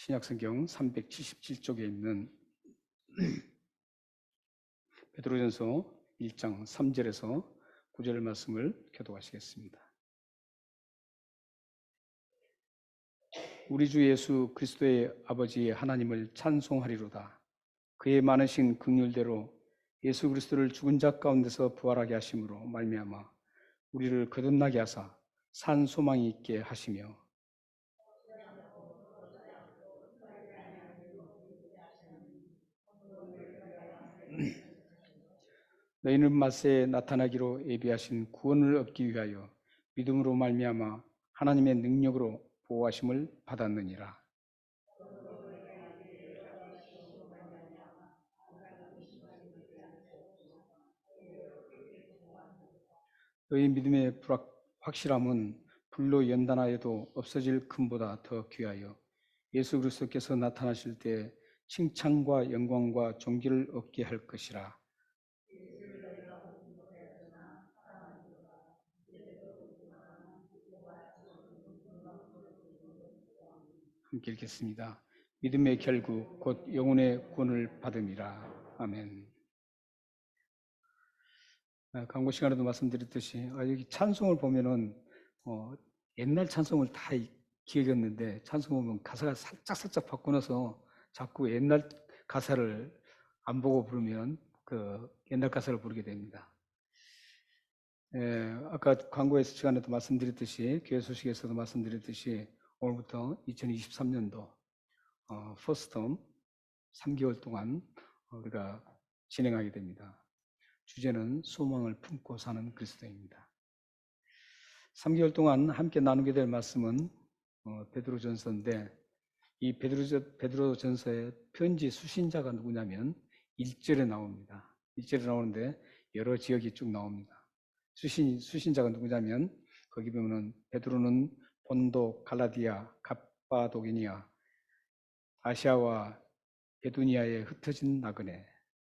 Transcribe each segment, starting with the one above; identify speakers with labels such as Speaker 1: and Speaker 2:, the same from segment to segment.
Speaker 1: 신약성경 377쪽에 있는 베드로전서 1장 3절에서 9절 말씀을 교독하시겠습니다. 우리 주 예수 그리스도의 아버지 하나님을 찬송하리로다. 그의 많으신 긍휼대로 예수 그리스도를 죽은 자 가운데서 부활하게 하심으로 말미암아 우리를 거듭나게 하사 산 소망이 있게 하시며 너희는 마세에 나타나기로 예비하신 구원을 얻기 위하여 믿음으로 말미암아 하나님의 능력으로 보호하심을 받았느니라. 너희 믿음의 확실함은 불로 연단하여도 없어질 금보다 더 귀하여 예수 그리스도께서 나타나실 때 칭찬과 영광과 존귀를 얻게 할 것이라. 함께 읽겠습니다. 믿음의 결국 곧 영혼의 구원을 받음이라. 아멘. 광고 시간에도 말씀드렸듯이 여기 찬송을 보면은 옛날 찬송을 다 기억했는데 찬송 보면 가사가 살짝 바꾸어서 자꾸 옛날 가사를 안 보고 부르면 그 옛날 가사를 부르게 됩니다. 아까 광고 시간에도 말씀드렸듯이 교회 소식에서도 말씀드렸듯이 오늘부터 2023년도 퍼스트텀 3개월 동안 우리가 진행하게 됩니다. 주제는 소망을 품고 사는 그리스도입니다. 3개월 동안 함께 나누게 될 말씀은 베드로전서인데 이 베드로전서의 편지 수신자가 누구냐면 1절에 나옵니다. 1절에 나오는데 여러 지역이 쭉 나옵니다. 수신자가 누구냐면 거기 보면은 베드로는 본도, 갈라디아, 갑바도기니아, 아시아와 베두니아에 흩어진 나그네,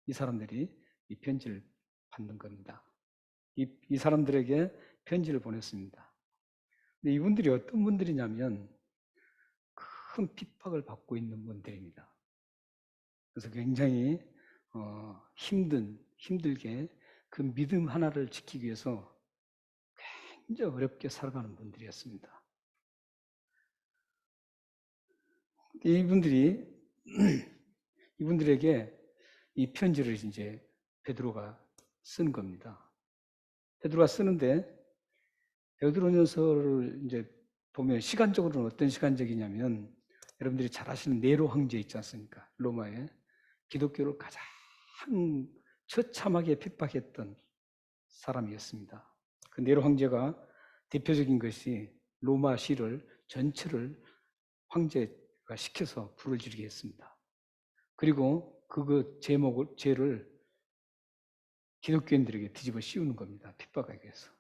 Speaker 1: 이 사람들이 이 편지를 받는 겁니다. 이 사람들에게 편지를 보냈습니다. 근데 이분들이 어떤 분들이냐면 큰 핍박을 받고 있는 분들입니다. 그래서 굉장히 힘들게 그 믿음 하나를 지키기 위해서 굉장히 어렵게 살아가는 분들이었습니다. 이분들에게 이 편지를 이제 베드로가 쓴 겁니다. 베드로가 쓰는데 베드로전서를 이제 보면 시간적으로는 어떤 시간적이냐면 여러분들이 잘 아시는 네로 황제 있지 않습니까? 로마에 기독교를 가장 처참하게 핍박했던 사람이었습니다. 그 네로 황제가 대표적인 것이 로마 시를 전체를 황제가 시켜서 불을 지르게 했습니다. 그리고 그 죄를 기독교인들에게 뒤집어 씌우는 겁니다. 핍박하기 위해서.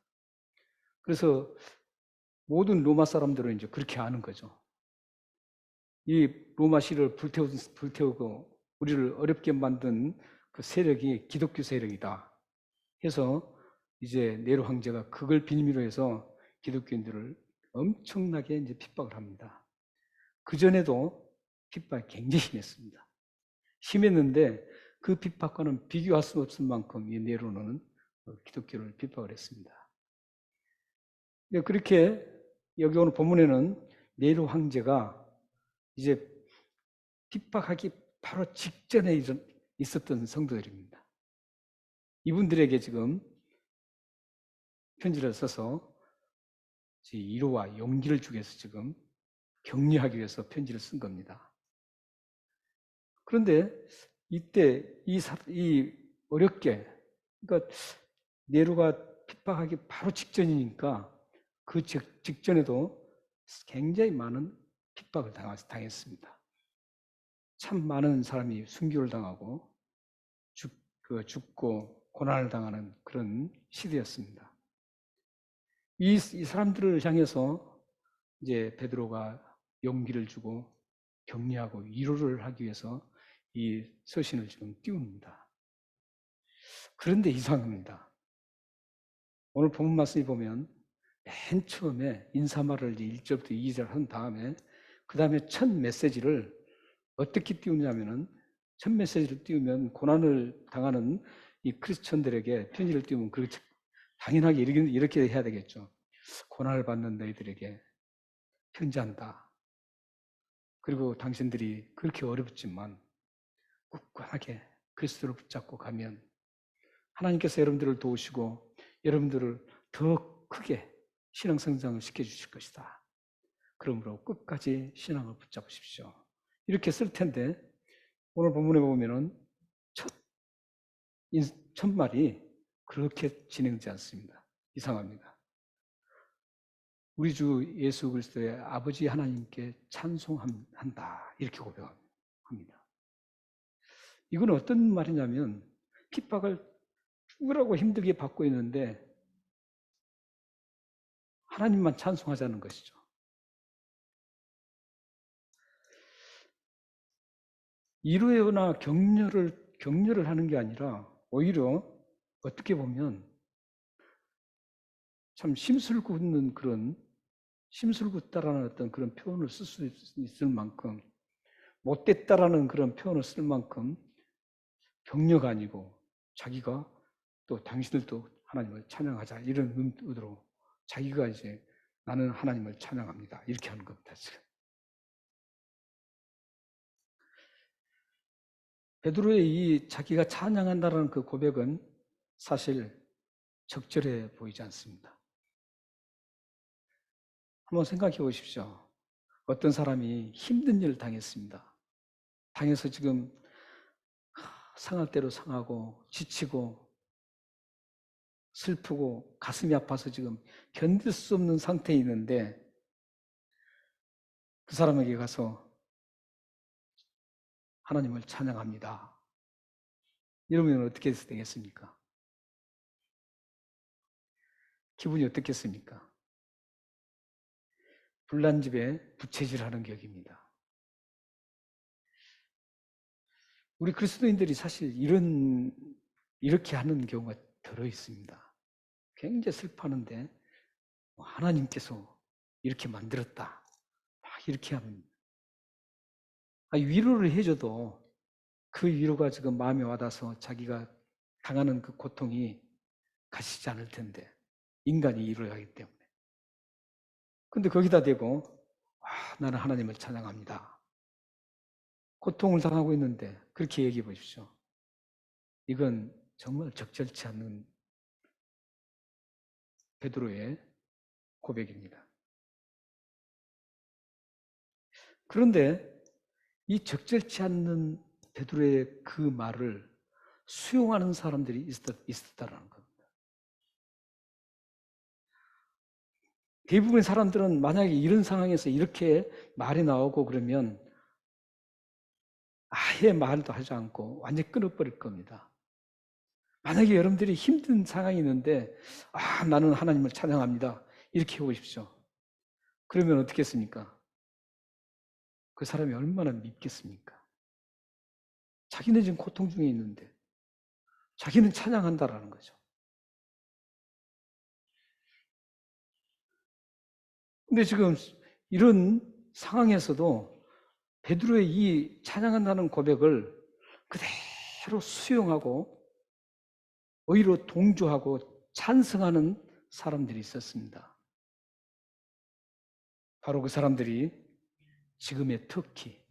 Speaker 1: 그래서 모든 로마 사람들은 이제 그렇게 아는 거죠. 이 로마 시를 불태우고 우리를 어렵게 만든 그 세력이 기독교 세력이다 해서 이제 네로 황제가 그걸 빌미로 해서 기독교인들을 엄청나게 이제 핍박을 합니다. 그 전에도 핍박이 굉장히 심했습니다. 심했는데 그 핍박과는 비교할 수 없을 만큼 이 네로는 기독교를 핍박을 했습니다. 그렇게 여기 오늘 본문에는 네로 황제가 이제 핍박하기 바로 직전에 있었던 성도들입니다. 이분들에게 지금 편지를 써서 위로와 용기를 주기 위해서 지금 격려하기 위해서 편지를 쓴 겁니다. 그런데 이때 이 어렵게 그러니까 네로가 핍박하기 바로 직전이니까 그 직전에도 굉장히 많은 핍박을 당했습니다. 참 많은 사람이 순교를 당하고 죽고 고난을 당하는 그런 시대였습니다. 이 사람들을 향해서 이제 베드로가 용기를 주고 격려하고 위로를 하기 위해서 이 서신을 지금 띄웁니다. 그런데 이상합니다. 오늘 본문 말씀을 보면 맨 처음에 인사말을 1절부터 2절 한 다음에 그 다음에 첫 메시지를 어떻게 띄우냐면은 첫 메시지를 띄우면 고난을 당하는 이 크리스천들에게 편지를 띄우면 그렇게 당연하게 이렇게 해야 되겠죠. 고난을 받는 너희들에게 편지한다. 그리고 당신들이 그렇게 어렵지만 굳건하게 그리스도를 붙잡고 가면 하나님께서 여러분들을 도우시고 여러분들을 더 크게 신앙 성장을 시켜주실 것이다. 그러므로 끝까지 신앙을 붙잡으십시오. 이렇게 쓸 텐데 오늘 본문에 보면은 첫 말이 그렇게 진행되지 않습니다. 이상합니다. 우리 주 예수 그리스도의 아버지 하나님께 찬송한다. 이렇게 고백합니다. 이건 어떤 말이냐면 핍박을 죽으라고 힘들게 받고 있는데 하나님만 찬송하자는 것이죠. 위로나 격려를 하는 게 아니라 오히려 어떻게 보면 참 심술궂다라는 어떤 그런 표현을 쓸 수 있을 만큼 못됐다라는 그런 표현을 쓸 만큼 격려가 아니고 자기가 또 당신들도 하나님을 찬양하자 이런 의도로 자기가 이제 나는 하나님을 찬양합니다 이렇게 하는 겁니다. 베드로의 이 자기가 찬양한다는 그 고백은 사실 적절해 보이지 않습니다. 한번 생각해 보십시오. 어떤 사람이 힘든 일을 당했습니다. 당해서 지금 상할 대로 상하고 지치고 슬프고 가슴이 아파서 지금 견딜 수 없는 상태에 있는데 그 사람에게 가서 하나님을 찬양합니다. 이러면 어떻게 되겠습니까? 기분이 어떻겠습니까? 불난 집에 부채질하는 격입니다. 우리 그리스도인들이 사실 이렇게 하는 경우가 들어 있습니다. 굉장히 슬퍼하는데 하나님께서 이렇게 만들었다. 막 이렇게 합니다. 위로를 해줘도 그 위로가 지금 마음에 와닿아서 자기가 당하는 그 고통이 가시지 않을 텐데 인간이 위로를 하기 때문에. 근데 거기다 대고 나는 하나님을 찬양합니다. 고통을 당하고 있는데 그렇게 얘기해 보십시오. 이건 정말 적절치 않는 베드로의 고백입니다. 그런데 이 적절치 않는 베드로의 그 말을 수용하는 사람들이 있었다는 겁니다. 대부분의 사람들은 만약에 이런 상황에서 이렇게 말이 나오고 그러면 아예 말도 하지 않고 완전히 끊어버릴 겁니다. 만약에 여러분들이 힘든 상황이 있는데 나는 하나님을 찬양합니다. 이렇게 해보십시오. 그러면 어떻겠습니까? 그 사람이 얼마나 밉겠습니까? 자기는 지금 고통 중에 있는데 자기는 찬양한다라는 거죠. 근데 지금 이런 상황에서도 베드로의 이 찬양한다는 고백을 그대로 수용하고 오히려 동조하고 찬성하는 사람들이 있었습니다. 바로 그 사람들이 지금의 터키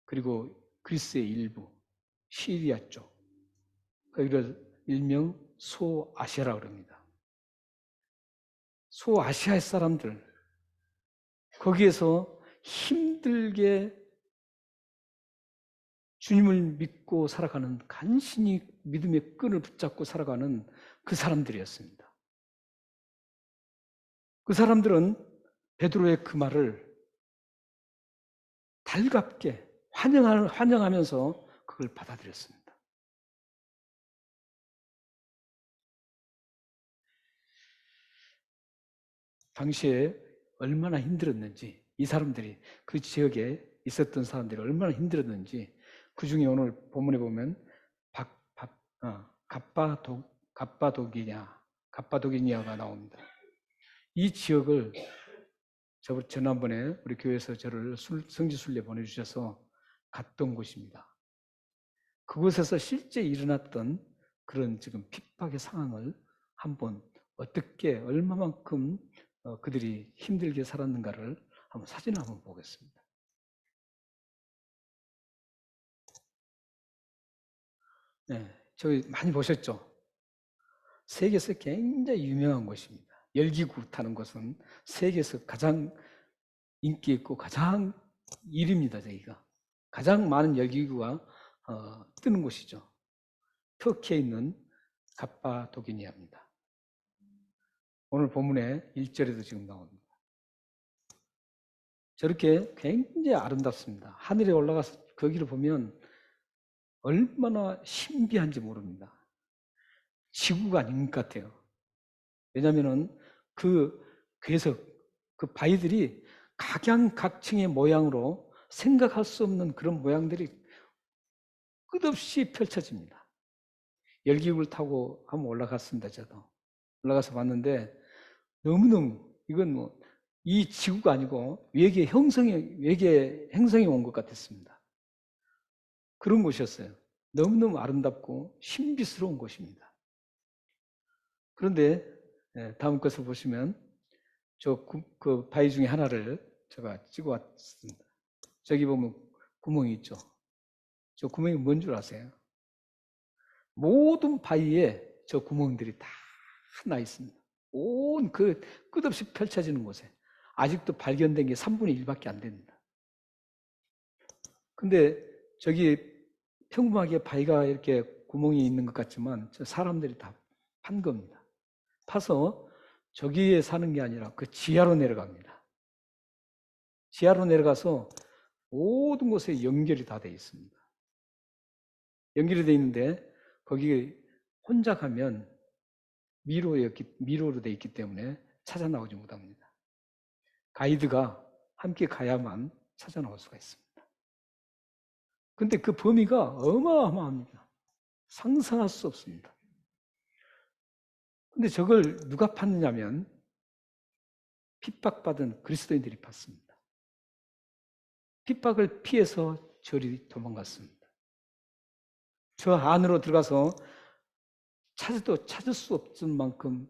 Speaker 1: 그리고 그리스의 일부 시리아 쪽 거기를 일명 소아시아라고 합니다. 소아시아의 사람들 거기에서 힘들게 주님을 믿고 살아가는 간신히 믿음의 끈을 붙잡고 살아가는 그 사람들이었습니다. 그 사람들은 베드로의 그 말을 달갑게 환영하면서 그걸 받아들였습니다. 당시에 얼마나 힘들었는지 이 사람들이 그 지역에 있었던 사람들이 얼마나 힘들었는지 그 중에 오늘 본문에 보면 갑바도기냐가 나옵니다. 이 지역을 지난번에 우리 교회에서 저를 성지순례 보내주셔서 갔던 곳입니다. 그곳에서 실제 일어났던 그런 지금 핍박의 상황을 한번 어떻게 얼마만큼 그들이 힘들게 살았는가를 한번 사진을 한번 보겠습니다. 네, 저희 많이 보셨죠? 세계에서 굉장히 유명한 곳입니다. 열기구 타는 곳은 세계에서 가장 인기 있고 가장 일입니다. 저희가 가장 많은 열기구가 뜨는 곳이죠. 터키에 있는 갑바도기니아입니다. 오늘 본문의 1절에도 지금 나옵니다. 저렇게 굉장히 아름답습니다. 하늘에 올라가서 거기를 보면 얼마나 신비한지 모릅니다. 지구가 아닌 것 같아요. 왜냐하면 그 괴석, 그 바위들이 각양각층의 모양으로 생각할 수 없는 그런 모양들이 끝없이 펼쳐집니다. 열기구를 타고 한번 올라갔습니다. 저도 올라가서 봤는데 너무너무 이건 뭐 이 지구가 아니고 외계 행성이 온 것 같았습니다. 그런 곳이었어요. 너무너무 아름답고 신비스러운 곳입니다. 그런데 다음 것을 보시면 그 바위 중에 하나를 제가 찍어왔습니다. 저기 보면 구멍이 있죠. 저 구멍이 뭔 줄 아세요? 모든 바위에 저 구멍들이 다 나 있습니다. 온 그 끝없이 펼쳐지는 곳에 아직도 발견된 게 3분의 1밖에 안 됩니다. 근데 저기 평범하게 바위가 이렇게 구멍이 있는 것 같지만 저 사람들이 다 판 겁니다. 파서 저기에 사는 게 아니라 그 지하로 내려갑니다. 지하로 내려가서 모든 곳에 연결이 다 되어 있습니다. 연결이 되어 있는데 거기 혼자 가면 미로로 되어 있기 때문에 찾아 나오지 못합니다. 가이드가 함께 가야만 찾아 나올 수가 있습니다. 근데 그 범위가 어마어마합니다. 상상할 수 없습니다. 근데 저걸 누가 팠느냐면 핍박받은 그리스도인들이 팠습니다. 핍박을 피해서 저리 도망갔습니다. 저 안으로 들어가서 찾아도 찾을 수 없을 만큼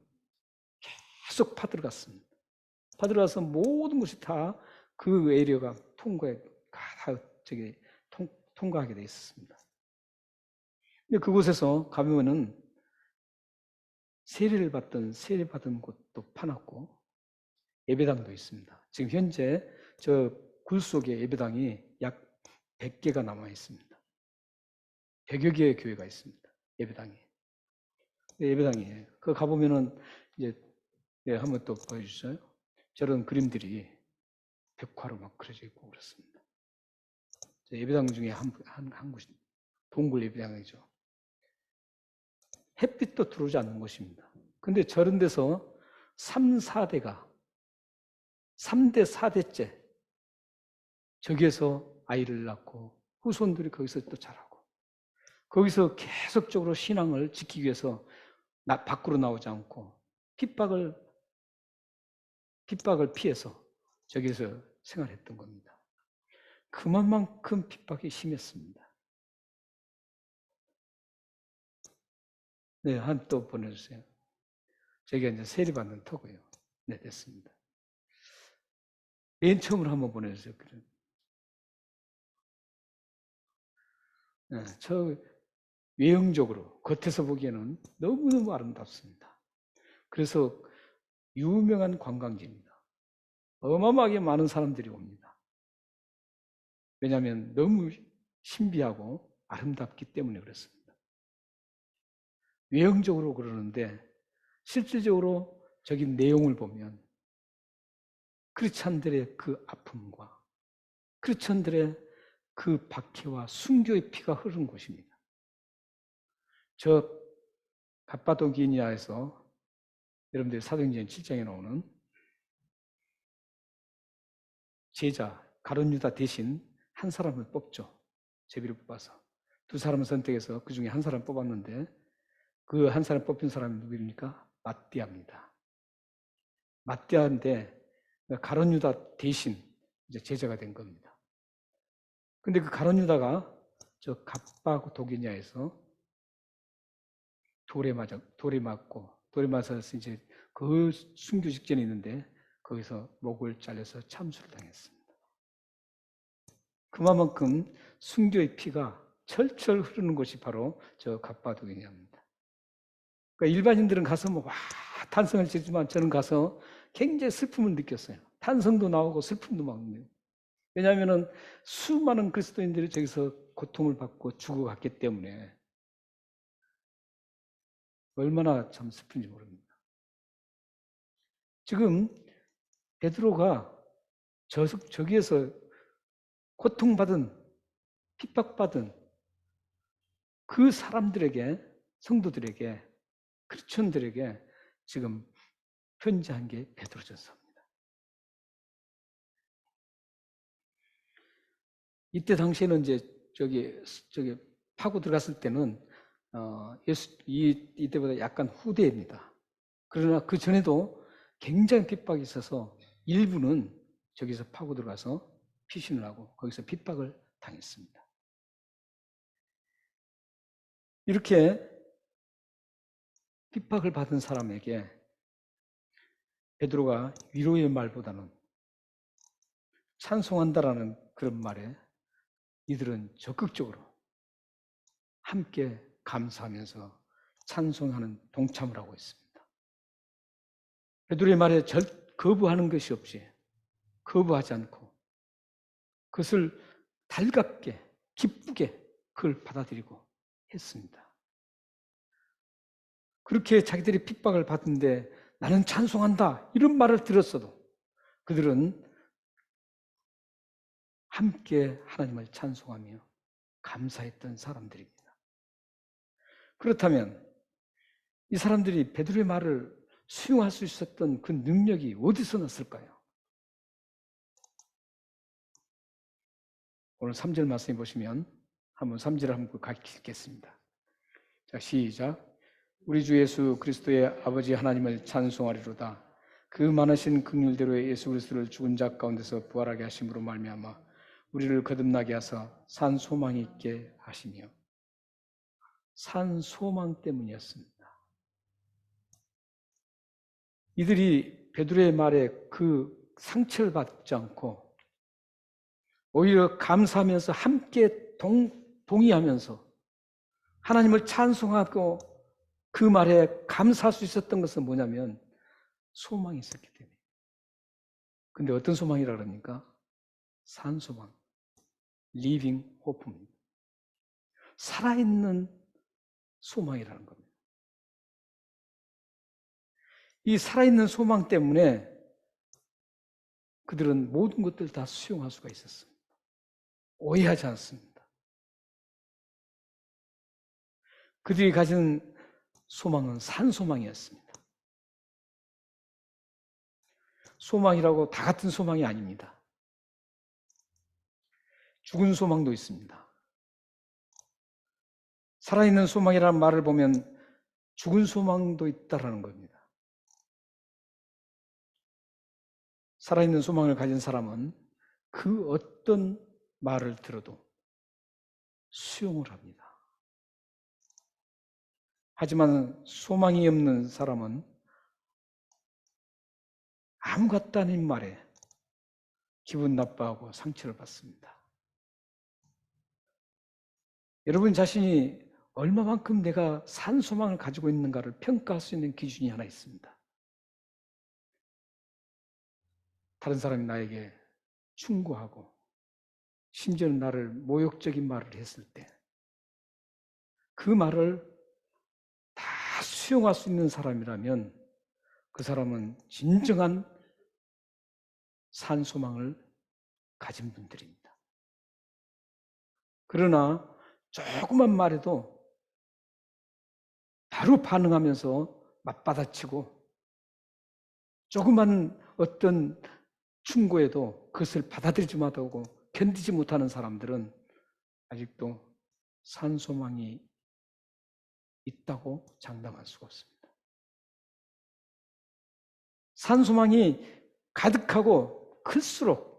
Speaker 1: 계속 파들어갔습니다. 파들어가서 모든 것이 다 그 에리어가 통과하게 되어 있었습니다. 근데 그곳에서 가면은 세례받은 곳도 파놨고 예배당도 있습니다. 지금 현재 저 굴 속에 예배당이 약 100개가 남아 있습니다. 100여 개의 교회가 있습니다. 예배당이. 예배당이에요. 그 가보면은 이제 한번 또 보여주세요. 저런 그림들이 벽화로 막 그려져 있고 그렇습니다. 예배당 중에 한 곳이 동굴 예배당이죠. 햇빛도 들어오지 않는 곳입니다. 근데 저런 데서 3대 4대째 저기에서 아이를 낳고 후손들이 거기서 또 자라고 거기서 계속적으로 신앙을 지키기 위해서 밖으로 나오지 않고 핍박을 피해서 저기에서 생활했던 겁니다. 그만큼 핍박이 심했습니다. 네, 한 또 보내주세요. 저기가 이제 세례받는 터고요. 네, 됐습니다. 맨 처음으로 한번 보내주세요. 네, 저 외형적으로 겉에서 보기에는 너무너무 아름답습니다. 그래서 유명한 관광지입니다. 어마어마하게 많은 사람들이 옵니다. 왜냐하면 너무 신비하고 아름답기 때문에 그렇습니다. 외형적으로 그러는데 실질적으로 저기 내용을 보면 크리스찬들의 그 아픔과 크리스찬들의 그 박해와 순교의 피가 흐른 곳입니다. 저 갑바도기니아에서 여러분들이 사도행전 7장에 나오는 제자 가룟 유다 대신 한 사람을 뽑죠. 제비를 뽑아서 두 사람을 선택해서 그 중에 한 사람 뽑았는데 그 한 사람 뽑힌 사람이 누구입니까? 마띠아입니다. 마띠아인데 가룟 유다 대신 이제 제자가 된 겁니다. 근데 그 가룟 유다가 저 갑바도기냐에서 돌에 맞아서 이제 그 순교 직전에 있는데 거기서 목을 잘려서 참수를 당했습니다. 그만큼 순교의 피가 철철 흐르는 곳이 바로 저 갑바도기냐입니다. 그러니까 일반인들은 가서 와 탄성을 치지만 저는 가서 굉장히 슬픔을 느꼈어요. 탄성도 나오고 슬픔도 막 나요. 왜냐하면 수많은 그리스도인들이 저기서 고통을 받고 죽어갔기 때문에 얼마나 참 슬픈지 모릅니다. 지금 베드로가 저기에서 고통받은 핍박받은 그 사람들에게 성도들에게 크리스천들에게 지금 편지한 게 베드로전서입니다. 이때 당시에는 이제 저기 파고 들어갔을 때는 이때보다 약간 후대입니다. 그러나 그 전에도 굉장히 핍박이 있어서 일부는 저기서 파고 들어가서 피신을 하고 거기서 핍박을 당했습니다. 이렇게 핍박을 받은 사람에게 베드로가 위로의 말보다는 찬송한다라는 그런 말에 이들은 적극적으로 함께 감사하면서 찬송하는 동참을 하고 있습니다. 베드로의 말에 거부하는 것이 없이 거부하지 않고 그것을 달갑게 기쁘게 그걸 받아들이고 했습니다. 그렇게 자기들이 핍박을 받는데 나는 찬송한다 이런 말을 들었어도 그들은 함께 하나님을 찬송하며 감사했던 사람들입니다. 그렇다면 이 사람들이 베드로의 말을 수용할 수 있었던 그 능력이 어디서 났을까요? 오늘 3절 말씀해 보시면 한번 3절을 한번 같이 읽겠습니다. 자, 시작. 우리 주 예수 그리스도의 아버지 하나님을 찬송하리로다. 그 많으신 긍휼대로 예수 그리스도를 죽은 자 가운데서 부활하게 하심으로 말미암아 우리를 거듭나게 하사 산 소망이 있게 하시며 산 소망 때문이었습니다. 이들이 베드로의 말에 그 상처를 받지 않고 오히려 감사하면서 함께 동의하면서 하나님을 찬송하고 그 말에 감사할 수 있었던 것은 뭐냐면 소망이 있었기 때문에. 근데 어떤 소망이라 그럽니까? 산 소망, living hope입니다. 살아있는 소망이라는 겁니다. 이 살아있는 소망 때문에 그들은 모든 것들을 다 수용할 수가 있었습니다. 오해하지 않습니다. 그들이 가진 소망은 산 소망이었습니다. 소망이라고 다 같은 소망이 아닙니다. 죽은 소망도 있습니다. 살아있는 소망이라는 말을 보면 죽은 소망도 있다라는 겁니다. 살아있는 소망을 가진 사람은 그 어떤 말을 들어도 수용을 합니다. 하지만 소망이 없는 사람은 아무 같도 아닌 말에 기분 나빠하고 상처를 받습니다. 여러분 자신이 얼마만큼 내가 산 소망을 가지고 있는가를 평가할 수 있는 기준이 하나 있습니다. 다른 사람이 나에게 충고하고 심지어는 나를 모욕적인 말을 했을 때 그 말을 다 수용할 수 있는 사람이라면 그 사람은 진정한 산 소망을 가진 분들입니다. 그러나 조그만 말에도 바로 반응하면서 맞받아치고 조그만 어떤 충고에도 그것을 받아들이지 못하고 견디지 못하는 사람들은 아직도 산 소망이 있다고 장담할 수가 없습니다. 산 소망이 가득하고 클수록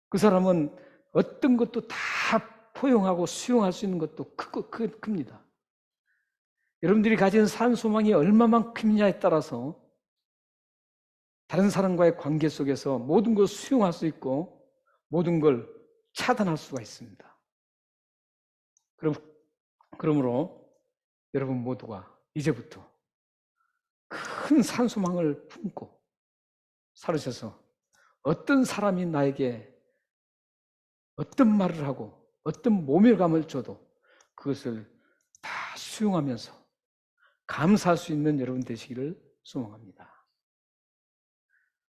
Speaker 1: 그 사람은 어떤 것도 다 포용하고 수용할 수 있는 것도 큽니다. 여러분들이 가진 산 소망이 얼마만큼이냐에 따라서 다른 사람과의 관계 속에서 모든 걸 수용할 수 있고 모든 걸 차단할 수가 있습니다. 그러므로 여러분 모두가 이제부터 큰 산소망을 품고 살으셔서 어떤 사람이 나에게 어떤 말을 하고 어떤 모멸감을 줘도 그것을 다 수용하면서 감사할 수 있는 여러분 되시기를 소망합니다.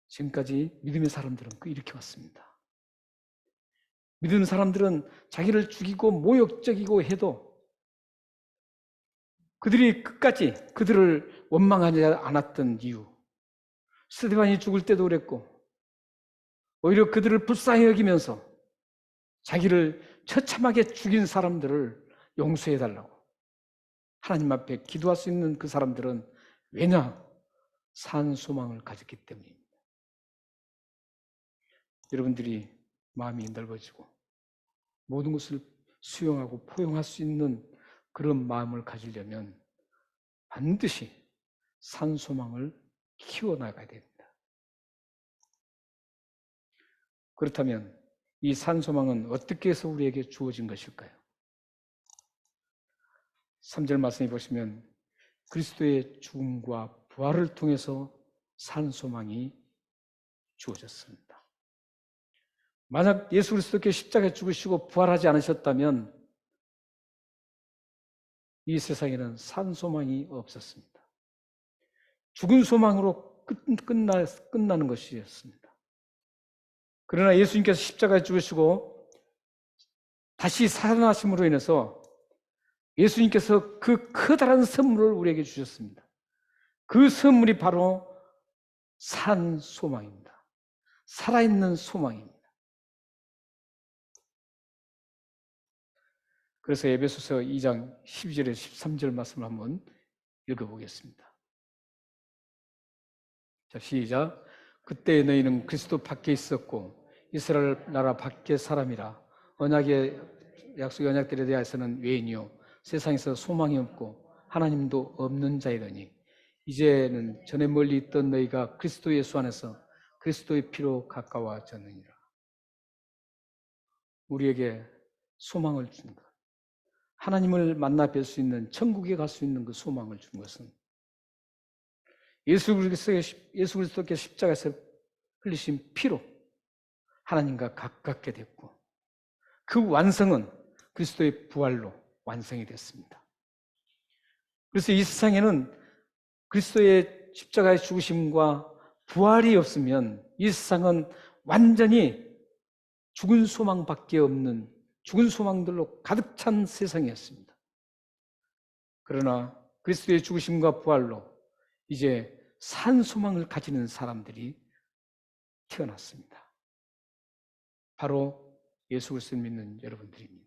Speaker 1: 지금까지 믿음의 사람들은 이렇게 왔습니다. 믿는 사람들은 자기를 죽이고 모욕적이고 해도 그들이 끝까지 그들을 원망하지 않았던 이유, 스데반이 죽을 때도 그랬고 오히려 그들을 불쌍히 여기면서 자기를 처참하게 죽인 사람들을 용서해달라고 하나님 앞에 기도할 수 있는 그 사람들은 왜냐? 산 소망을 가졌기 때문입니다. 여러분들이 마음이 넓어지고 모든 것을 수용하고 포용할 수 있는 그런 마음을 가지려면 반드시 산 소망을 키워나가야 됩니다. 그렇다면 이 산 소망은 어떻게 해서 우리에게 주어진 것일까요? 3절 말씀해 보시면 그리스도의 죽음과 부활을 통해서 산 소망이 주어졌습니다. 만약 예수 그리스도께 십자가에 죽으시고 부활하지 않으셨다면 이 세상에는 산 소망이 없었습니다. 죽은 소망으로 끝나는 것이었습니다. 그러나 예수님께서 십자가에 죽으시고 다시 살아나심으로 인해서 예수님께서 그 커다란 선물을 우리에게 주셨습니다. 그 선물이 바로 산 소망입니다. 살아있는 소망입니다. 그래서 에베소서 2장 12절에서 13절 말씀을 한번 읽어보겠습니다. 자, 시작. 그때 너희는 그리스도 밖에 있었고 이스라엘 나라 밖의 사람이라 언약의 약속의 언약들에 대해서는 외인이요 세상에서 소망이 없고 하나님도 없는 자이더니 이제는 전에 멀리 있던 너희가 그리스도 예수 안에서 그리스도의 피로 가까워졌느니라. 우리에게 소망을 준 것, 하나님을 만나 뵐 수 있는 천국에 갈 수 있는 그 소망을 준 것은 예수 그리스도께 십자가에서 흘리신 피로 하나님과 가깝게 됐고 그 완성은 그리스도의 부활로 완성이 됐습니다. 그래서 이 세상에는 그리스도의 십자가의 죽으심과 부활이 없으면 이 세상은 완전히 죽은 소망밖에 없는 죽은 소망들로 가득 찬 세상이었습니다. 그러나 그리스도의 죽으심과 부활로 이제 산 소망을 가지는 사람들이 태어났습니다. 바로 예수 그리스도를 믿는 여러분들입니다.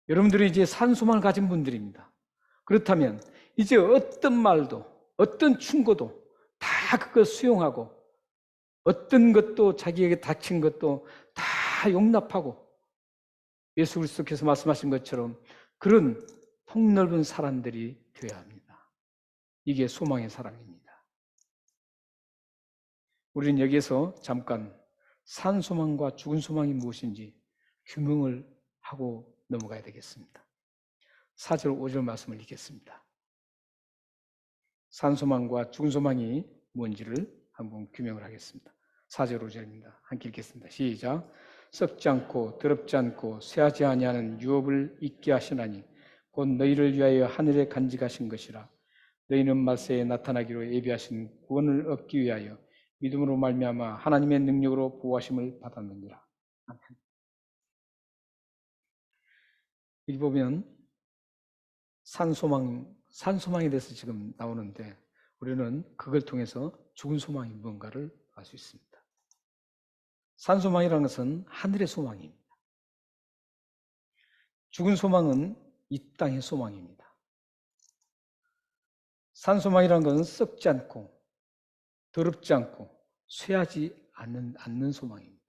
Speaker 1: 여러분들은 이제 산 소망을 가진 분들입니다. 그렇다면 이제 어떤 말도 어떤 충고도 다 그걸 수용하고 어떤 것도 자기에게 닥친 것도 다 용납하고 예수 그리스도께서 말씀하신 것처럼 그런 폭넓은 사람들이 되어야 합니다. 이게 소망의 사람입니다. 우리는 여기에서 잠깐 산 소망과 죽은 소망이 무엇인지 규명을 하고 넘어가야 되겠습니다. 4절 5절 말씀을 읽겠습니다. 산 소망과 죽은 소망이 뭔지를 한번 규명을 하겠습니다. 4절 5절입니다. 함께 읽겠습니다. 시작. 썩지 않고 더럽지 않고 쇠하지 아니하는 유업을 잊게 하시나니 곧 너희를 위하여 하늘에 간직하신 것이라. 너희는 말세에 나타나기로 예비하신 구원을 얻기 위하여 믿음으로 말미암아 하나님의 능력으로 보호하심을 받았느니라. 아멘. 여기 보면 산소망에 대해서 지금 나오는데 우리는 그걸 통해서 죽은 소망이 뭔가를 알 수 있습니다. 산소망이라는 것은 하늘의 소망입니다. 죽은 소망은 이 땅의 소망입니다. 산소망이라는 것은 썩지 않고 더럽지 않고 쇠하지 않는 소망입니다.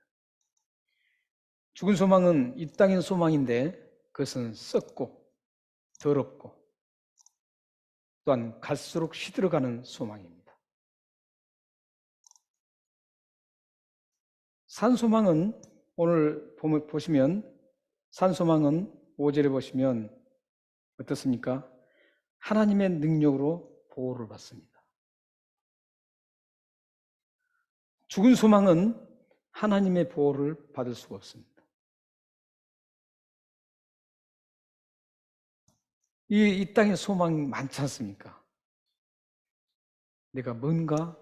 Speaker 1: 죽은 소망은 이 땅의 소망인데 그것은 썩고 더럽고 또한 갈수록 시들어가는 소망입니다. 산소망은 오늘 보시면 산소망은 5절에 보시면 어떻습니까? 하나님의 능력으로 보호를 받습니다. 죽은 소망은 하나님의 보호를 받을 수가 없습니다. 이 땅에 소망 많지 않습니까? 내가 뭔가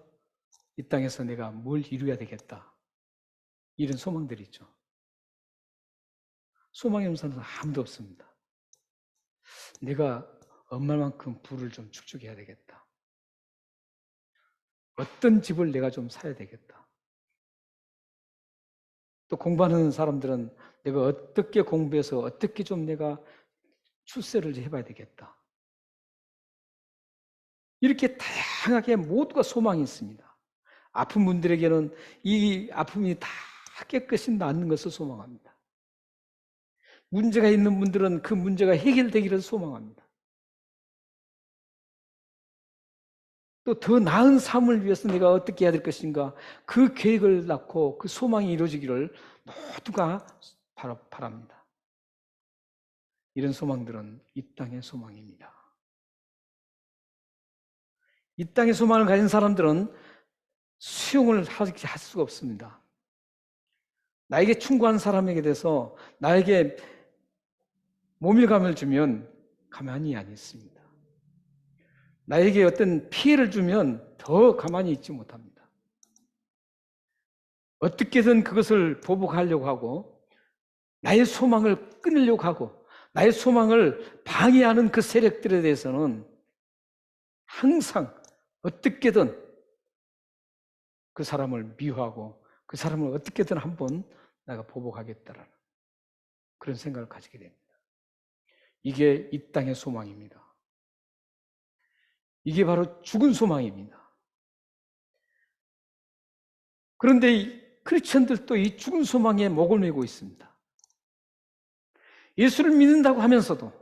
Speaker 1: 이 땅에서 내가 뭘 이루어야 되겠다. 이런 소망들이 있죠. 소망이 없는 사람은 아무도 없습니다. 내가 얼마만큼 부를 좀 축적해야 되겠다. 어떤 집을 내가 좀 사야 되겠다. 또 공부하는 사람들은 내가 어떻게 공부해서 어떻게 좀 내가 출세를 해봐야 되겠다. 이렇게 다양하게 모두가 소망이 있습니다. 아픈 분들에게는 이 아픔이 다 깨끗이 낫는 것을 소망합니다. 문제가 있는 분들은 그 문제가 해결되기를 소망합니다. 또 더 나은 삶을 위해서 내가 어떻게 해야 될 것인가 그 계획을 낳고 그 소망이 이루어지기를 모두가 바랍니다. 이런 소망들은 이 땅의 소망입니다. 이 땅의 소망을 가진 사람들은 수용을 할 수가 없습니다. 나에게 충고한 사람에게 대해서 나에게 모멸감을 주면 가만히 안 있습니다. 나에게 어떤 피해를 주면 더 가만히 있지 못합니다. 어떻게든 그것을 보복하려고 하고 나의 소망을 끊으려고 하고 나의 소망을 방해하는 그 세력들에 대해서는 항상 어떻게든 그 사람을 미워하고 그 사람을 어떻게든 한번 내가 보복하겠다라는 그런 생각을 가지게 됩니다. 이게 이 땅의 소망입니다. 이게 바로 죽은 소망입니다. 그런데 이 크리스천들도 이 죽은 소망에 목을 메고 있습니다. 예수를 믿는다고 하면서도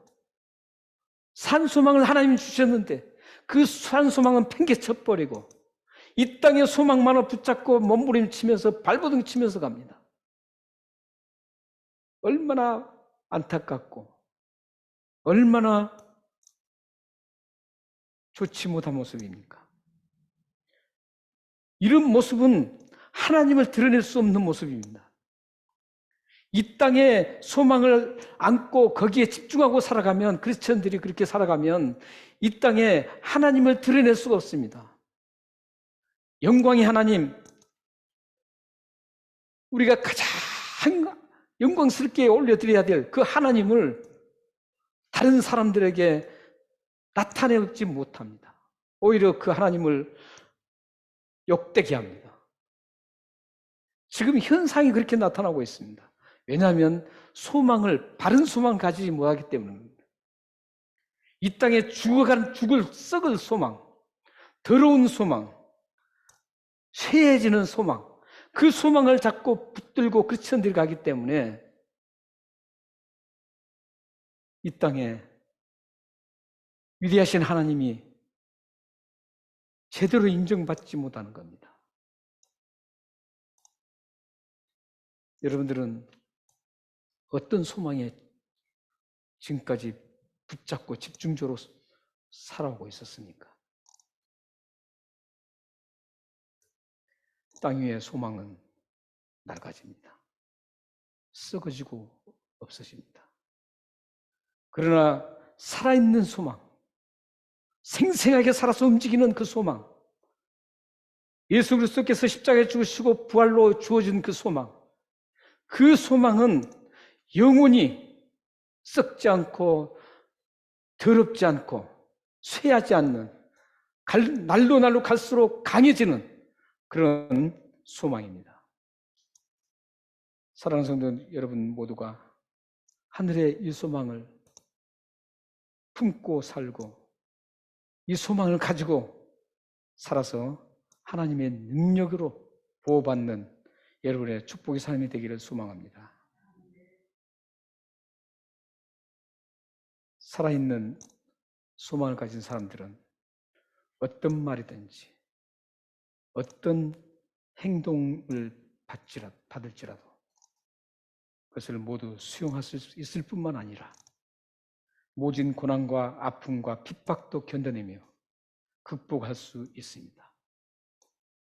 Speaker 1: 산 소망을 하나님이 주셨는데 그 산 소망은 팽개쳐버리고 이 땅의 소망만을 붙잡고 몸부림치면서 발버둥 치면서 갑니다. 얼마나 안타깝고 얼마나 좋지 못한 모습입니까? 이런 모습은 하나님을 드러낼 수 없는 모습입니다. 이 땅에 소망을 안고 거기에 집중하고 살아가면 크리스천들이 그렇게 살아가면 이 땅에 하나님을 드러낼 수가 없습니다. 영광의 하나님, 우리가 가장 영광스럽게 올려드려야 될 그 하나님을 다른 사람들에게 나타내지 못합니다. 오히려 그 하나님을 욕되게 합니다. 지금 현상이 그렇게 나타나고 있습니다. 왜냐하면 바른 소망을 가지지 못하기 때문입니다. 이 땅에 죽을 썩을 소망, 더러운 소망, 쇠해지는 소망, 그 소망을 자꾸 붙들고 크리스천들이 가기 때문에 이 땅에 위대하신 하나님이 제대로 인정받지 못하는 겁니다. 여러분들은 어떤 소망에 지금까지 붙잡고 집중적으로 살아오고 있었습니까? 땅 위의 소망은 낡아집니다. 썩어지고 없어집니다. 그러나 살아있는 소망, 생생하게 살아서 움직이는 그 소망, 예수 그리스도께서 십자가에 죽으시고 부활로 주어진 그 소망, 그 소망은 영원히 썩지 않고 더럽지 않고 쇠하지 않는 날로 갈수록 강해지는 그런 소망입니다. 사랑하는 성도 여러분 모두가 하늘의 이 소망을 품고 살고 이 소망을 가지고 살아서 하나님의 능력으로 보호받는 여러분의 축복의 삶이 되기를 소망합니다. 살아있는 소망을 가진 사람들은 어떤 말이든지 어떤 행동을 받을지라도 그것을 모두 수용할 수 있을 뿐만 아니라 모진 고난과 아픔과 핍박도 견뎌내며 극복할 수 있습니다.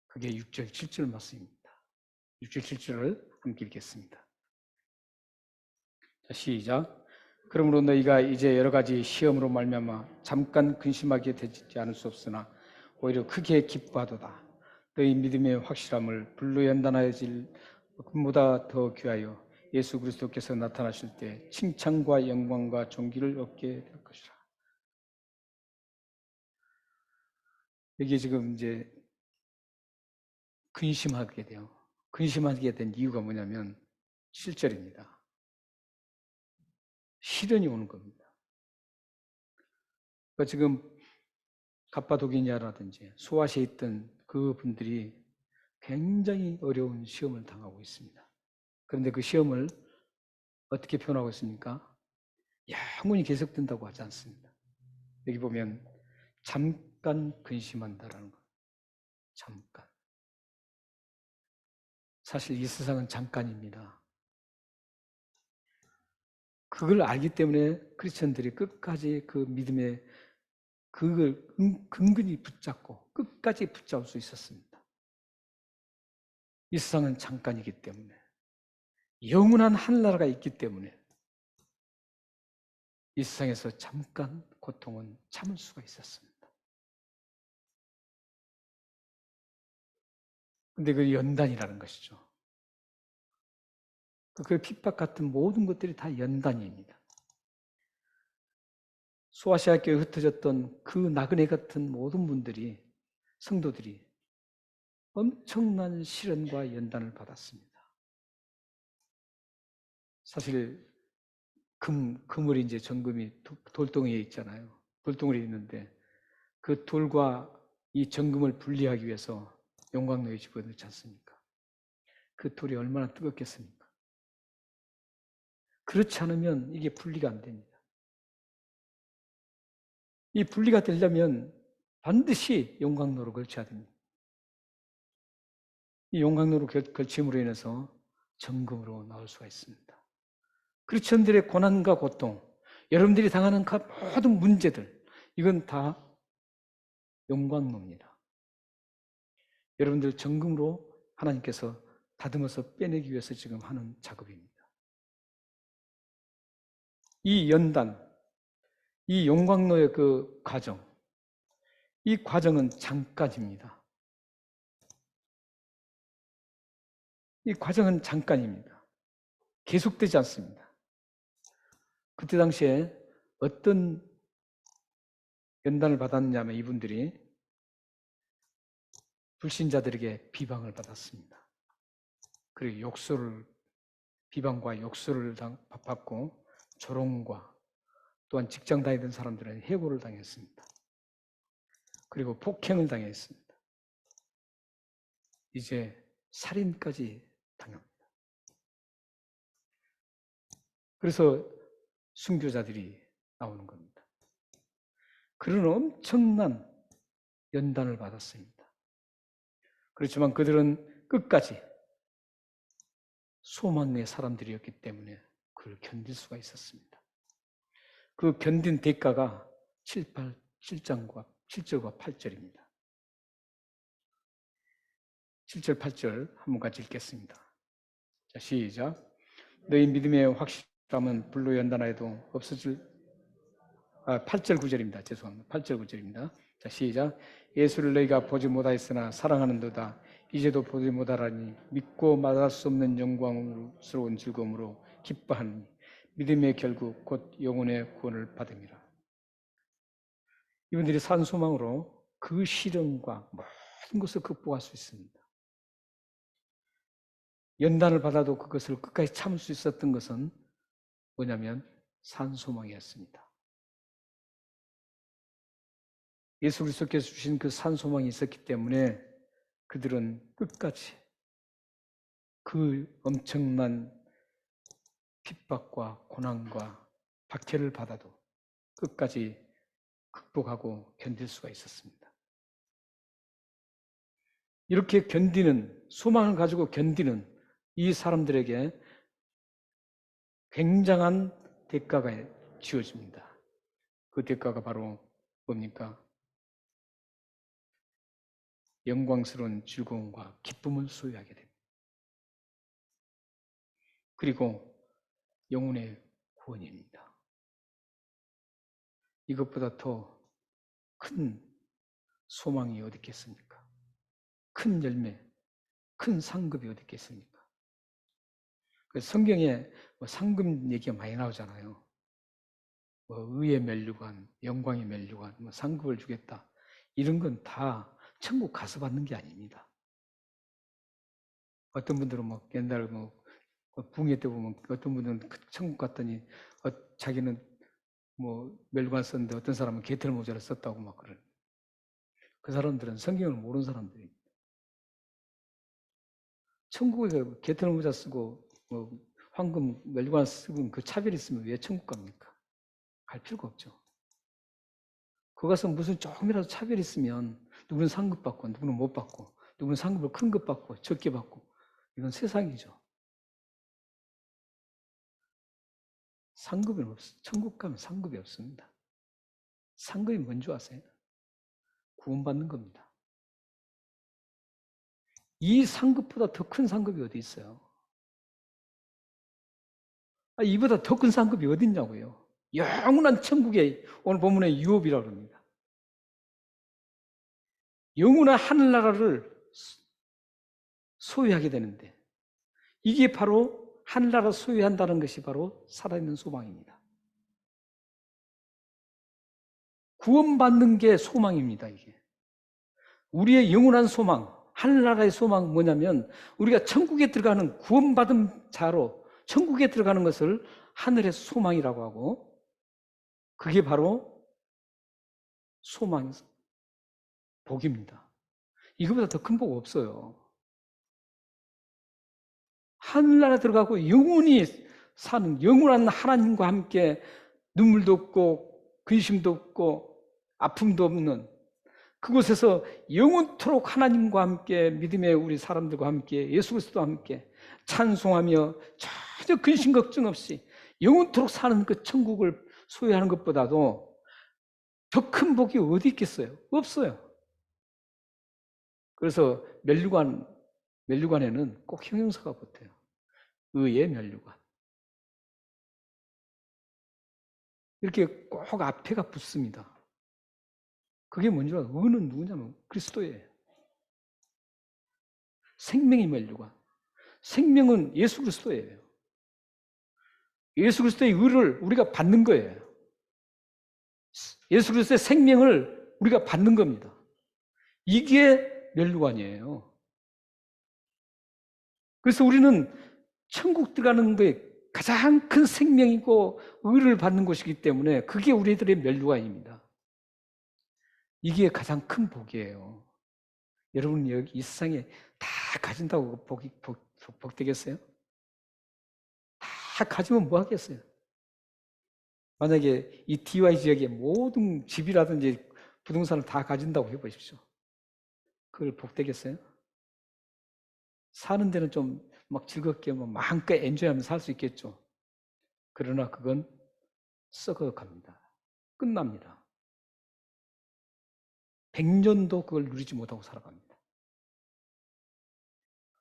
Speaker 1: 그게 6절, 7절 말씀입니다. 6절, 7절을 함께 읽겠습니다. 자, 시작. 그러므로 너희가 이제 여러 가지 시험으로 말미암아 잠깐 근심하게 되지 않을 수 없으나 오히려 크게 기뻐하도다. 너희 믿음의 확실함을 불로 연단하여질 것보다 더 귀하여 예수 그리스도께서 나타나실 때 칭찬과 영광과 존귀를 얻게 될 것이라. 여기 지금 이제 근심하게 돼요. 근심하게 된 이유가 뭐냐면 7절입니다. 시련이 오는 겁니다. 그러니까 지금 갑바도기냐라든지 소아시아에 있던 그 분들이 굉장히 어려운 시험을 당하고 있습니다. 그런데 그 시험을 어떻게 표현하고 있습니까? 영원히 계속된다고 하지 않습니다. 여기 보면 잠깐 근심한다라는 거. 잠깐. 사실 이 세상은 잠깐입니다. 그걸 알기 때문에 크리스천들이 끝까지 그 믿음에 그걸 근근히 붙잡고 끝까지 붙잡을 수 있었습니다. 이 세상은 잠깐이기 때문에 영원한 하늘나라가 있기 때문에 이 세상에서 잠깐 고통은 참을 수가 있었습니다. 근데 그 연단이라는 것이죠. 그 핍박 같은 모든 것들이 다 연단입니다. 소아시아 교회에 흩어졌던 그 나그네 같은 모든 분들이, 성도들이 엄청난 시련과 연단을 받았습니다. 사실 그물이 이제 정금이 돌덩이에 있잖아요. 돌덩이에 있는데 그 돌과 이 정금을 분리하기 위해서 용광로에 집어넣지 않습니까? 그 돌이 얼마나 뜨겁겠습니까? 그렇지 않으면 이게 분리가 안 됩니다. 이 분리가 되려면 반드시 용광로로 걸쳐야 됩니다. 이 용광로로 걸침으로 인해서 정금으로 나올 수가 있습니다. 크리스천들의 고난과 고통, 여러분들이 당하는 모든 문제들, 이건 다 용광로입니다. 여러분들 정금으로 하나님께서 다듬어서 빼내기 위해서 지금 하는 작업입니다. 이 연단, 이 용광로의 그 과정, 이 과정은 잠깐입니다. 이 과정은 잠깐입니다. 계속되지 않습니다. 그때 당시에 어떤 연단을 받았냐면 이분들이 불신자들에게 비방을 받았습니다. 그리고 비방과 욕설을 받고 조롱과 또한 직장 다니던 사람들은 해고를 당했습니다. 그리고 폭행을 당했습니다. 이제 살인까지 당합니다. 그래서 순교자들이 나오는 겁니다. 그런 엄청난 연단을 받았습니다. 그렇지만 그들은 끝까지 소망의 사람들이었기 때문에 그걸 견딜 수가 있었습니다. 그 견딘 대가가 7절과 8절입니다. 7절, 8절 한번 같이 읽겠습니다. 자, 시작. 너희 믿음의 확실함은 불로 연단하여도 없어질 8절 9절입니다. 죄송합니다. 8절 9절입니다. 자, 시작. 예수를 너희가 보지 못하였으나 사랑하는도다. 이제도 보지 못하라니 믿고 말할 수 없는 영광스러운 즐거움으로 기뻐하니 믿음의 결국 곧 영혼의 구원을 받음이라. 이분들이 산 소망으로 그 시련과 모든 것을 극복할 수 있습니다. 연단을 받아도 그것을 끝까지 참을 수 있었던 것은 뭐냐면 산 소망이었습니다. 예수 그리스도께서 주신 그 산 소망이 있었기 때문에 그들은 끝까지 그 엄청난 핍박과 고난과 박해를 받아도 끝까지 극복하고 견딜 수가 있었습니다. 이렇게 견디는, 소망을 가지고 견디는 이 사람들에게 굉장한 대가가 지어집니다. 그 대가가 바로 뭡니까? 영광스러운 즐거움과 기쁨을 소유하게 됩니다. 그리고 영혼의 구원입니다. 이것보다 더 큰 소망이 어디 있겠습니까? 큰 열매, 큰 상급이 어디 있겠습니까? 성경에 상급 얘기가 많이 나오잖아요. 의의 면류관, 영광의 면류관, 상급을 주겠다. 이런 건 다 천국 가서 받는 게 아닙니다. 어떤 분들은 옛날 붕괴 때 보면 어떤 분들은 천국 갔더니 자기는 면류관 썼는데 어떤 사람은 개털 모자를 썼다고 막 그래요. 그 사람들은 성경을 모르는 사람들입니다. 천국에 개털 모자 쓰고 황금 면류관 쓰고 그 차별이 있으면 왜 천국 갑니까? 갈 필요가 없죠. 거기 가서 무슨 조금이라도 차별이 있으면 누구는 상급 받고 누구는 못 받고 누구는 상급을 큰 것 받고 적게 받고 이건 세상이죠. 상급은 없어. 천국 가면 상급이 없습니다. 상급이 뭔지 아세요? 구원받는 겁니다. 이 상급보다 더 큰 상급이 어디 있어요? 이보다 더 큰 상급이 어디 있냐고요. 영원한 천국에 오늘 본문에 유업이라고 합니다. 영원한 하늘나라를 소유하게 되는데 이게 바로 하늘나라 소유한다는 것이 바로 살아있는 소망입니다. 구원받는 게 소망입니다. 이게 우리의 영원한 소망, 하늘나라의 소망은 뭐냐면 우리가 천국에 들어가는 구원받은 자로 천국에 들어가는 것을 하늘의 소망이라고 하고 그게 바로 소망, 복입니다. 이거보다 더 큰 복 없어요. 하늘나라 들어가고 영원히 사는 영원한 하나님과 함께 눈물도 없고 근심도 없고 아픔도 없는 그곳에서 영원토록 하나님과 함께 믿음의 우리 사람들과 함께 예수 그리스도와 함께 찬송하며 전혀 근심 걱정 없이 영원토록 사는 그 천국을 소유하는 것보다도 더 큰 복이 어디 있겠어요? 없어요. 그래서 면류관에는 꼭 형용사가 붙어요. 의의 면류관. 이렇게 꼭 앞에가 붙습니다. 그게 뭔지 알아요? 의는 누구냐면 그리스도예요. 생명의 면류관. 생명은 예수 그리스도예요. 예수 그리스도의 의를 우리가 받는 거예요. 예수 그리스도의 생명을 우리가 받는 겁니다. 이게 면류관이에요. 그래서 우리는 천국 들어가는 게 가장 큰 생명이고 의를 받는 것이기 때문에 그게 우리들의 면류관입니다. 이게 가장 큰 복이에요. 여러분 여기 이 세상에 다 가진다고 복 되겠어요? 다 가지면 뭐 하겠어요? 만약에 이 DY 지역의 모든 집이라든지 부동산을 다 가진다고 해보십시오. 그걸 복 되겠어요? 사는 데는 좀 막 즐겁게 마음껏 엔조이하면서 살 수 있겠죠. 그러나 그건 썩어갑니다. 끝납니다. 100년도 그걸 누리지 못하고 살아갑니다.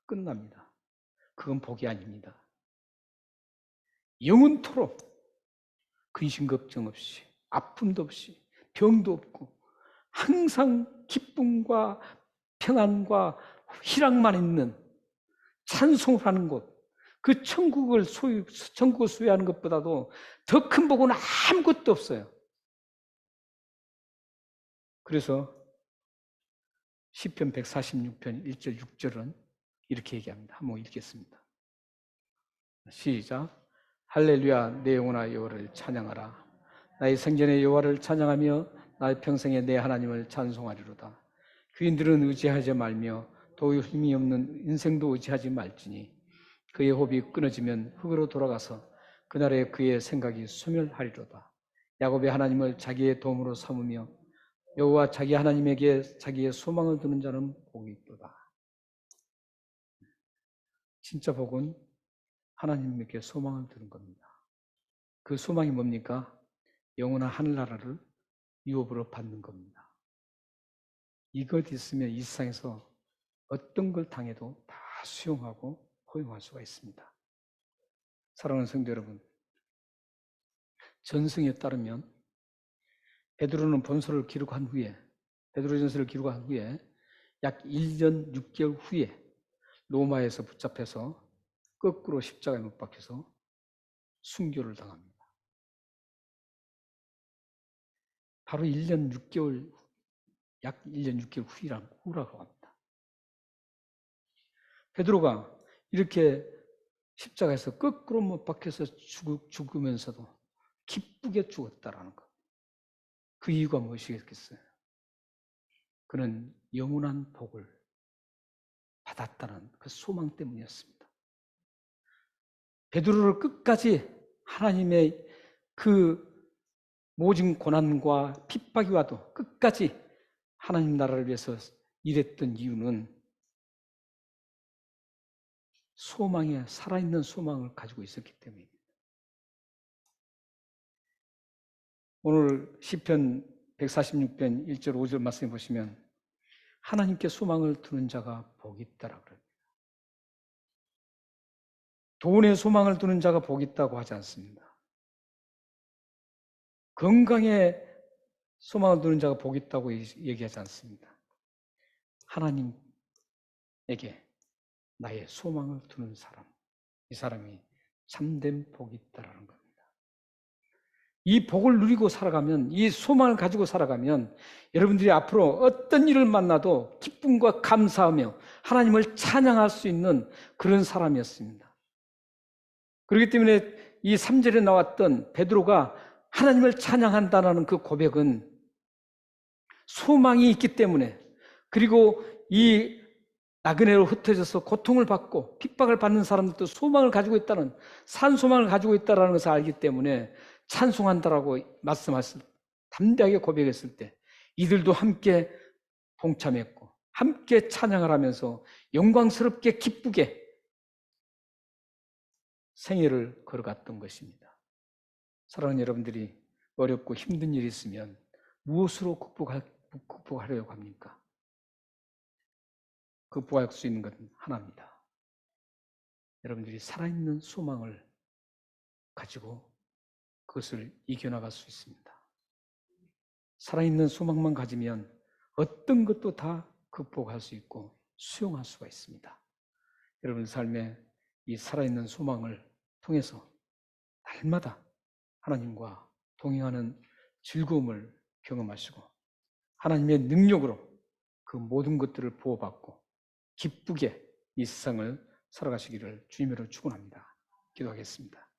Speaker 1: 끝납니다. 그건 복이 아닙니다. 영원토록 근심 걱정 없이 아픔도 없이 병도 없고 항상 기쁨과 평안과 희락만 있는 찬송을 하는 곳, 그 천국을 소유하는 것보다도 더 큰 복은 아무것도 없어요. 그래서 시편 146편 1절 6절은 이렇게 얘기합니다. 한번 읽겠습니다. 시작. 할렐루야 내 영혼아 여호와를 찬양하라. 나의 생전의 여호와를 찬양하며 나의 평생에 내 하나님을 찬송하리로다. 귀인들은 의지하지 말며 도우 힘이 없는 인생도 의지하지 말지니 그의 호흡이 끊어지면 흙으로 돌아가서 그날에 그의 생각이 소멸하리로다. 야곱의 하나님을 자기의 도움으로 삼으며 여호와 자기 하나님에게 자기의 소망을 두는 자는 복이 있도다. 진짜 복은 하나님께 소망을 두는 겁니다. 그 소망이 뭡니까? 영원한 하늘나라를 유업으로 받는 겁니다. 이것 있으면 이 세상에서 어떤 걸 당해도 다 수용하고 포용할 수가 있습니다. 사랑하는 성도 여러분, 전승에 따르면 베드로는 본서를 기록한 후에, 베드로전서를 기록한 후에 약 1년 6개월 후에 로마에서 붙잡혀서 거꾸로 십자가에 못 박혀서 순교를 당합니다. 바로 1년 6개월, 약 1년 6개월 후라고 합니다. 베드로가 이렇게 십자가에서 거꾸로 못 박혀서 죽으면서도 기쁘게 죽었다라는 것. 그 이유가 무엇이겠어요? 그는 영원한 복을 받았다는 그 소망 때문이었습니다. 베드로를 끝까지 하나님의 그 모진 고난과 핍박이 와도 끝까지 하나님 나라를 위해서 일했던 이유는 소망에, 살아있는 소망을 가지고 있었기 때문입니다. 오늘 시편 146편 1절 5절 말씀해 보시면 하나님께 소망을 두는 자가 복이 있다라고 그럽니다. 돈에 소망을 두는 자가 복이 있다고 하지 않습니다. 건강에 소망을 두는 자가 복이 있다고 얘기하지 않습니다. 하나님에게 나의 소망을 두는 사람, 이 사람이 참된 복이 있다라는 겁니다. 이 복을 누리고 살아가면, 이 소망을 가지고 살아가면 여러분들이 앞으로 어떤 일을 만나도 기쁨과 감사하며 하나님을 찬양할 수 있는 그런 사람이었습니다. 그렇기 때문에 이 3절에 나왔던 베드로가 하나님을 찬양한다는 그 고백은 소망이 있기 때문에, 그리고 이 나그네로 흩어져서 고통을 받고 핍박을 받는 사람들도 소망을 가지고 있다는, 산 소망을 가지고 있다는 것을 알기 때문에 찬송한다라고 말씀하실, 담대하게 고백했을 때 이들도 함께 동참했고 함께 찬양을 하면서 영광스럽게 기쁘게 생애를 걸어갔던 것입니다. 사랑하는 여러분들이 어렵고 힘든 일이 있으면 무엇으로 극복하려고 합니까? 극복할 수 있는 것은 하나입니다. 여러분들이 살아있는 소망을 가지고 그것을 이겨나갈 수 있습니다. 살아있는 소망만 가지면 어떤 것도 다 극복할 수 있고 수용할 수가 있습니다. 여러분 삶에 이 살아있는 소망을 통해서 날마다 하나님과 동행하는 즐거움을 경험하시고 하나님의 능력으로 그 모든 것들을 보호받고 기쁘게 이 세상을 살아가시기를 주님으로 축원합니다. 기도하겠습니다.